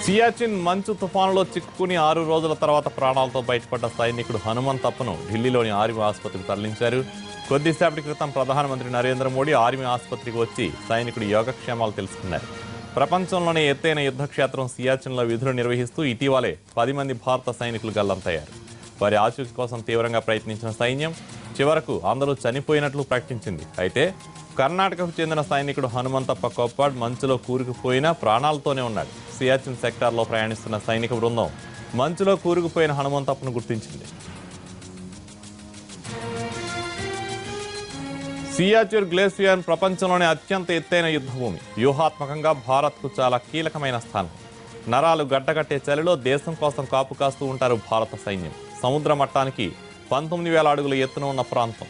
సియాచిన్ మంచు తుఫానులో చిక్కుకుని 6 రోజుల తర్వాత ప్రాణాలతో బయటపడ్డ సైనికుడు హనుమంతప్పను ఢిల్లీలోని ఆర్మీ ఆసుపత్రికి తరలించారు. కొద్దిసేపటి క్రితం ప్రధానమంత్రి నరేంద్ర మోడీ ఆర్మీ ఆసుపత్రికి వచ్చి సైనికుడి యోగక్షేమాలు తెలుసుకున్నారు. ప్రపంచంలోనే ఎత్తైన యుద్ధ క్షేత్రం సియాచిన్లో విధులు నిర్వహిస్తూ ఇటీవలే 10 మంది భారత సైనికులు గల్లంతయ్యారు. వారి ఆచూకీ కోసం తీవ్రంగా ప్రయత్నించిన సైన్యం చివరకు అందరూ చనిపోయినట్లు ప్రకటించింది. అయితే కర్ణాటకకు చెందిన సైనికుడు హనుమంతప్ప కొప్పాడ్ మంచులో కూరుకుపోయినా ప్రాణాలతోనే ఉన్నాడు. సియాచిన్ సెక్టార్లో ప్రయాణిస్తున్న సైనిక బృందం మంచులో కూరుకుపోయిన హనుమంతప్పను గుర్తించింది. సియాచిన్ గ్లేసియర్ ప్రపంచంలోనే అత్యంత ఎత్తైన యుద్ధభూమి. వ్యూహాత్మకంగా భారత్కు చాలా కీలకమైన స్థానం. నరాలు గడ్డకట్టే చలిలో దేశం కోసం కాపు కాస్తూ ఉంటారు భారత సైన్యం. సముద్ర మట్టానికి 19,000 అడుగుల ఎత్తున ఉన్న ప్రాంతం.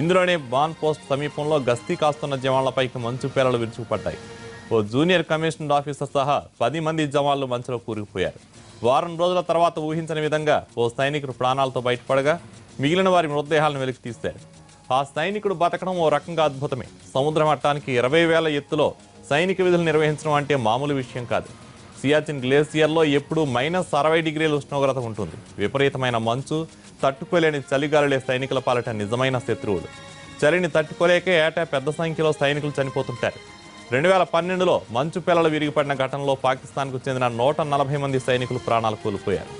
ఇందులోనే బాన్ పోస్ట్ సమీపంలో గస్తీ కాస్తున్న జవాన్లపైకి మంచు పేలలు విరుచుకుపడ్డాయి. ఓ జూనియర్ కమిషనర్ ఆఫీసర్ సహా 10 మంది జవాన్లు మంచులో కూరుకుపోయారు. వారం రోజుల తర్వాత ఊహించని విధంగా ఓ సైనికుడు ప్రాణాలతో బయటపడగా మిగిలిన వారి మృతదేహాలను వెలికి తీశారు. ఆ సైనికుడు బతకడం ఓ రకంగా అద్భుతమే. సముద్ర మట్టానికి 20,000 ఎత్తులో సైనిక విధులు నిర్వహించడం అంటే మామూలు విషయం కాదు. సియాచిన్ గ్లేసియర్లో ఎప్పుడూ -60 డిగ్రీల ఉష్ణోగ్రత ఉంటుంది. విపరీతమైన మంచు, తట్టుకోలేని చలిగాలులే సైనికుల పాలిట నిజమైన శత్రువులు. చలిని తట్టుకోలేకే ఏటా పెద్ద సంఖ్యలో సైనికులు చనిపోతుంటారు. 2012లో మంచు పిల్లలు విరిగిపడిన ఘటనలో పాకిస్తాన్కు చెందిన 140 మంది సైనికులు ప్రాణాలు కోల్పోయారు.